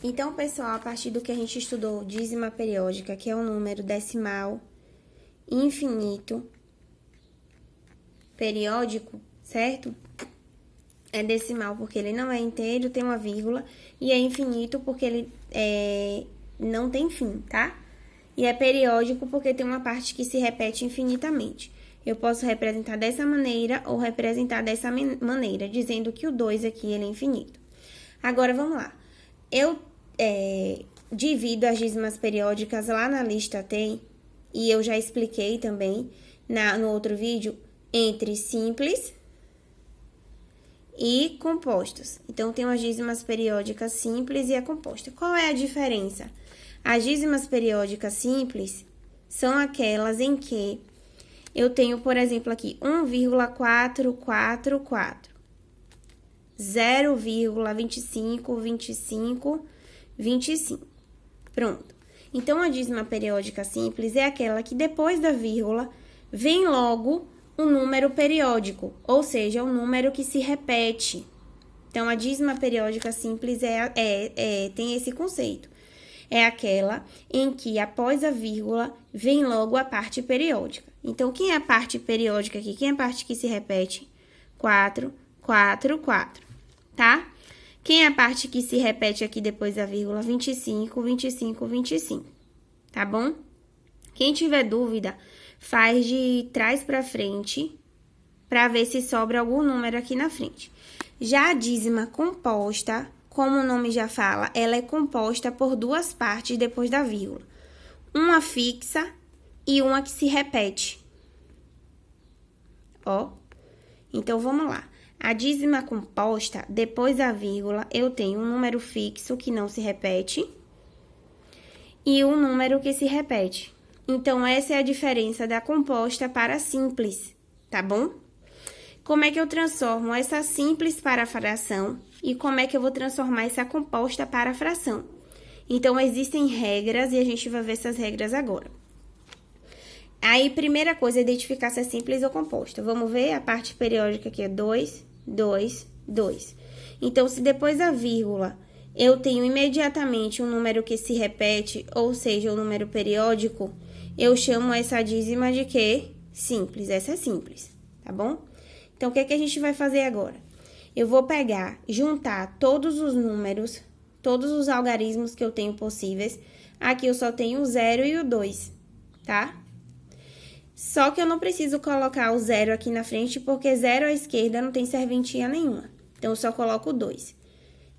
Então, pessoal, a partir do que a gente estudou, dízima periódica, que é um número decimal infinito, periódico, certo? É decimal porque ele não é inteiro, tem uma vírgula, e é infinito porque ele não tem fim, tá? E é periódico porque tem uma parte que se repete infinitamente. Eu posso representar dessa maneira ou representar dessa maneira, dizendo que o 2 aqui ele é infinito. Agora, vamos lá. Eu divido as dízimas periódicas, lá na lista tem, e eu já expliquei também no outro vídeo, entre simples e compostas. Então, tem as dízimas periódicas simples e a composta. Qual é a diferença? As dízimas periódicas simples são aquelas em que eu tenho, por exemplo, aqui 1,444, 0,25, 25. Pronto. Então, a dízima periódica simples é aquela que depois da vírgula vem logo um número periódico, ou seja, um número que se repete. Então, a dízima periódica simples tem esse conceito. É aquela em que, após a vírgula, vem logo a parte periódica. Então, quem é a parte periódica aqui? Quem é a parte que se repete? 4, 4, 4, tá? Quem é a parte que se repete aqui depois da vírgula? 25, 25, 25, tá bom? Quem tiver dúvida, faz de trás para frente, para ver se sobra algum número aqui na frente. Já a dízima composta, como o nome já fala, ela é composta por duas partes depois da vírgula. Uma fixa e uma que se repete. Ó, então, vamos lá. A dízima composta, depois da vírgula, eu tenho um número fixo que não se repete e um número que se repete. Então, essa é a diferença da composta para a simples, tá bom? Como é que eu transformo essa simples para a fração e como é que eu vou transformar essa composta para a fração? Então, existem regras e a gente vai ver essas regras agora. Aí, primeira coisa é identificar se é simples ou composta. Vamos ver, a parte periódica aqui é 2, 2, 2. Então, se depois da vírgula eu tenho imediatamente um número que se repete, ou seja, o número periódico, eu chamo essa dízima de quê? Simples, essa é simples, tá bom? Então, o que é que a gente vai fazer agora? Eu vou pegar, juntar todos os números, todos os algarismos que eu tenho possíveis. Aqui eu só tenho o 0 e o 2, tá? Só que eu não preciso colocar o 0 aqui na frente, porque 0 à esquerda não tem serventia nenhuma. Então, eu só coloco o 2.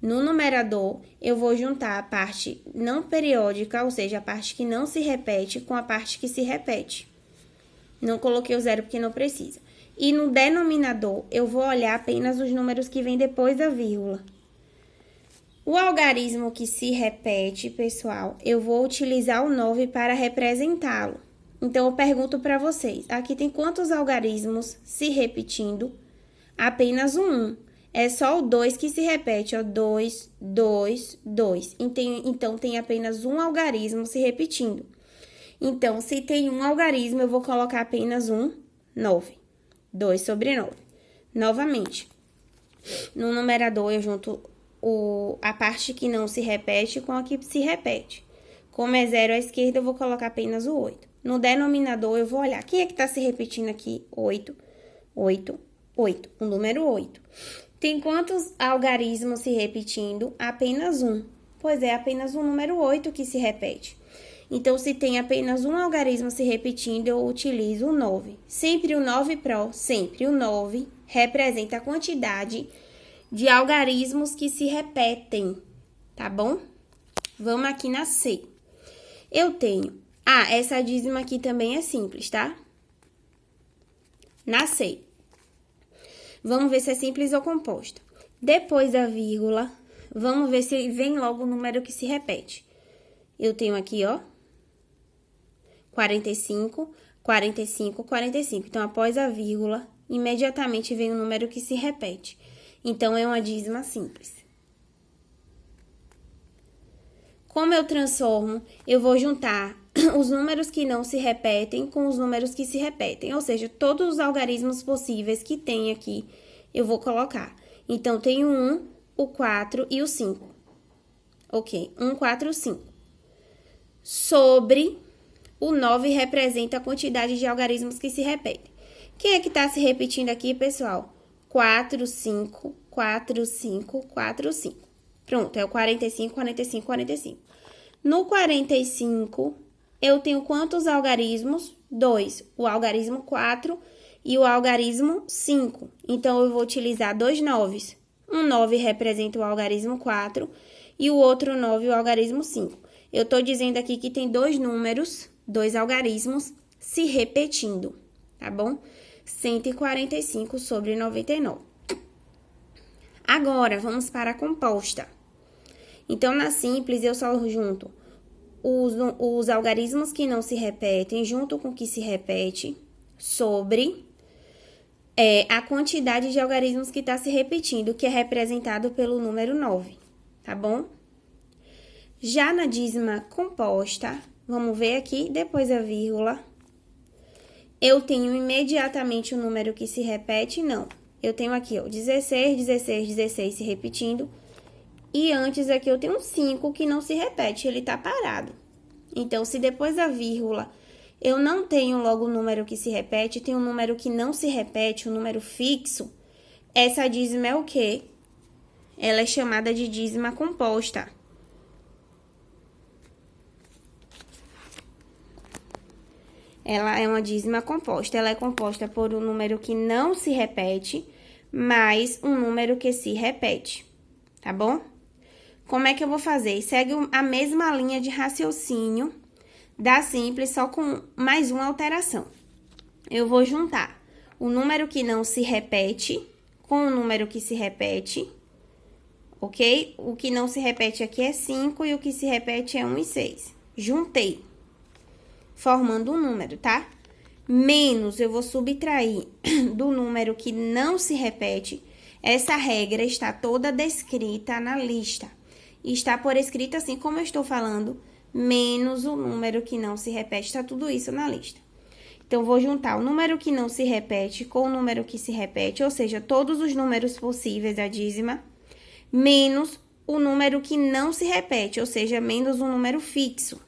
No numerador, eu vou juntar a parte não periódica, ou seja, a parte que não se repete, com a parte que se repete. Não coloquei o 0 porque não precisa. E no denominador, eu vou olhar apenas os números que vêm depois da vírgula. O algarismo que se repete, pessoal, eu vou utilizar o 9 para representá-lo. Então, eu pergunto para vocês, aqui tem quantos algarismos se repetindo? Apenas o 1. É só o 2 que se repete, ó, 2, 2, 2. Então, tem apenas um algarismo se repetindo. Então, se tem um algarismo, eu vou colocar apenas 9. 2 sobre 9. Novamente, no numerador, eu junto a parte que não se repete com a que se repete. Como é 0 à esquerda, eu vou colocar apenas o 8. No denominador, eu vou olhar. Quem é que está se repetindo aqui? 8, 8, 8. O número 8. Tem quantos algarismos se repetindo? Apenas um. Pois é, apenas o número 8 que se repete. Então, se tem apenas um algarismo se repetindo, eu utilizo o 9. Sempre o 9 pró, sempre o 9 representa a quantidade de algarismos que se repetem, tá bom? Vamos aqui na C. Eu tenho... essa dízima aqui também é simples, tá? Na C. Vamos ver se é simples ou composta. Depois da vírgula, vamos ver se vem logo o número que se repete. Eu tenho aqui, ó, 45, 45, 45. Então, após a vírgula, imediatamente vem o número que se repete. Então, é uma dízima simples. Como eu transformo, eu vou juntar os números que não se repetem com os números que se repetem. Ou seja, todos os algarismos possíveis que tem aqui, eu vou colocar. Então, tem o 1, o 4 e o 5. Ok, 145. Sobre o 9 representa a quantidade de algarismos que se repetem. Quem é que está se repetindo aqui, pessoal? 4, 5, 4, 5, 4, 5. Pronto, é o 45, 45, 45. No 45, eu tenho quantos algarismos? 2. O algarismo 4 e o algarismo 5. Então, eu vou utilizar dois 9s. Um 9 representa o algarismo 4 e o outro 9 o algarismo 5. Eu estou dizendo aqui que tem dois números, dois algarismos se repetindo, tá bom? 145 sobre 99. Agora, vamos para a composta. Então, na simples, eu só junto os algarismos que não se repetem junto com o que se repete sobre a quantidade de algarismos que está se repetindo, que é representado pelo número 9, tá bom? Já na dízima composta, vamos ver aqui, depois da vírgula, eu tenho imediatamente o número que se repete? Não. Eu tenho aqui, ó, 16, 16, 16 se repetindo. E antes aqui eu tenho um 5 que não se repete, ele tá parado. Então, se depois da vírgula eu não tenho logo o número que se repete, tem um número que não se repete, um número fixo, essa dízima é o quê? Ela é chamada de dízima composta. Ela é uma dízima composta. Ela é composta por um número que não se repete, mais um número que se repete, tá bom? Como é que eu vou fazer? Segue a mesma linha de raciocínio da simples, só com mais uma alteração. Eu vou juntar o número que não se repete com o número que se repete, ok? O que não se repete aqui é 5 e o que se repete é 1 e 6. Juntei, formando um número, tá? Menos, eu vou subtrair do número que não se repete. Essa regra está toda descrita na lista. Está por escrito assim como eu estou falando, menos o número que não se repete. Está tudo isso na lista. Então, vou juntar o número que não se repete com o número que se repete, ou seja, todos os números possíveis da dízima, menos o número que não se repete, ou seja, menos um número fixo.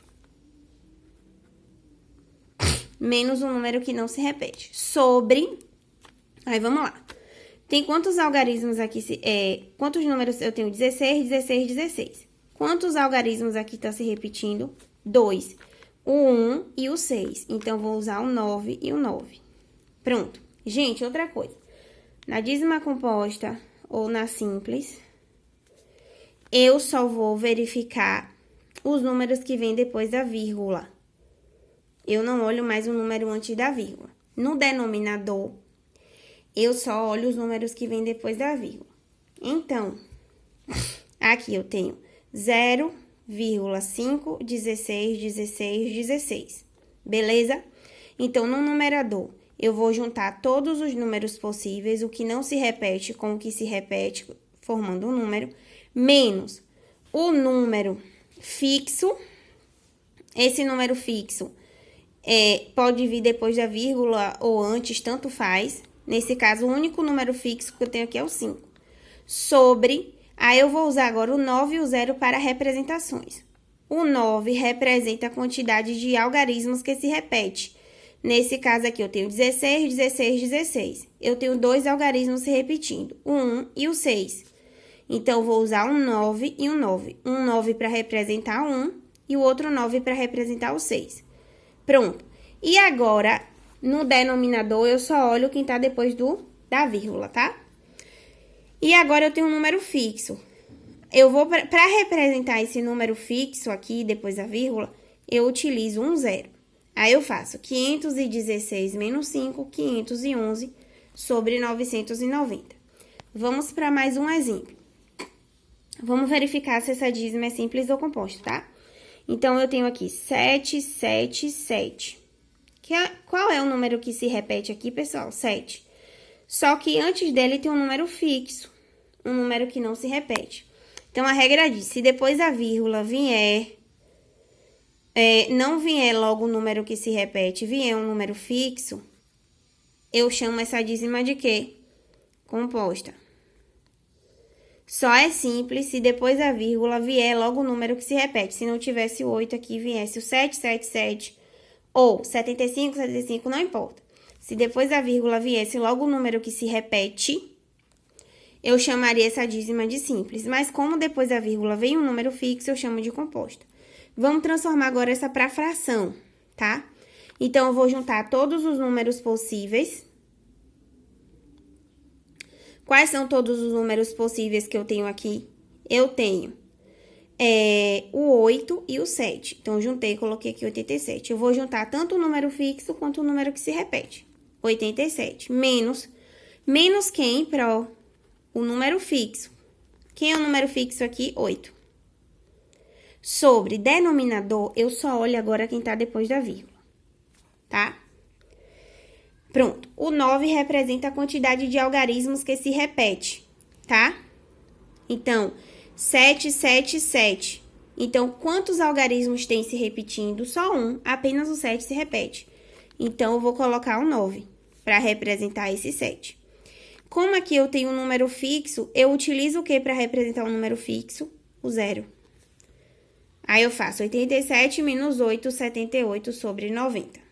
Menos um número que não se repete. Sobre... Aí, vamos lá. Tem quantos algarismos aqui? Quantos números eu tenho? 16, 16, 16. Quantos algarismos aqui tá se repetindo? 2. O 1 e o 6. Então, vou usar o 9 e o 9. Pronto. Gente, outra coisa. Na dízima composta ou na simples, eu só vou verificar os números que vêm depois da vírgula. Eu não olho mais o número antes da vírgula. No denominador, eu só olho os números que vêm depois da vírgula. Então, aqui eu tenho 0,5, 16, 16, 16. Beleza? Então, no numerador, eu vou juntar todos os números possíveis, o que não se repete com o que se repete, formando um número, menos o número fixo. Esse número fixo pode vir depois da vírgula ou antes, tanto faz. Nesse caso, o único número fixo que eu tenho aqui é o 5. Sobre, aí eu vou usar agora o 9 e o 0 para representações. O 9 representa a quantidade de algarismos que se repete. Nesse caso aqui, eu tenho 16, 16, 16. Eu tenho dois algarismos se repetindo, o 1 e o 6. Então, eu vou usar um 9 e um 9. Um 9 para representar o 1 e o outro 9 para representar o 6. Pronto. E agora, no denominador, eu só olho quem tá depois da vírgula, tá? E agora, eu tenho um número fixo. Eu vou, para representar esse número fixo aqui, depois da vírgula, eu utilizo um 0. Aí, eu faço 516 menos 5, 511 sobre 990. Vamos para mais um exemplo. Vamos verificar se essa dízima é simples ou composta, tá? Então, eu tenho aqui 7, 7, 7. Qual é o número que se repete aqui, pessoal? 7. Só que antes dele tem um número fixo, um número que não se repete. Então, a regra diz, se depois da vírgula vier, não vier logo o número que se repete, vier um número fixo, eu chamo essa dízima de quê? Composta. Só é simples se depois da vírgula vier logo o número que se repete. Se não tivesse o 8 aqui, viesse o 777 ou 75, 75, não importa. Se depois da vírgula viesse logo o número que se repete, eu chamaria essa dízima de simples. Mas como depois da vírgula vem um número fixo, eu chamo de composta. Vamos transformar agora essa para fração, tá? Então, eu vou juntar todos os números possíveis. Quais são todos os números possíveis que eu tenho aqui? Eu tenho o 8 e o 7. Então, juntei e coloquei aqui 87. Eu vou juntar tanto o número fixo quanto o número que se repete. 87. Menos quem, Pro? O número fixo. Quem é o número fixo aqui? 8. Sobre denominador, eu só olho agora quem tá depois da vírgula. Tá? Pronto. O 9 representa a quantidade de algarismos que se repete, tá? Então, 7, 7, 7. Então, quantos algarismos tem se repetindo? Só um. Apenas o 7 se repete. Então, eu vou colocar o 9 para representar esse 7. Como aqui eu tenho um número fixo, eu utilizo o que para representar um número fixo? O 0. Aí, eu faço 87 menos 8, 78 sobre 90.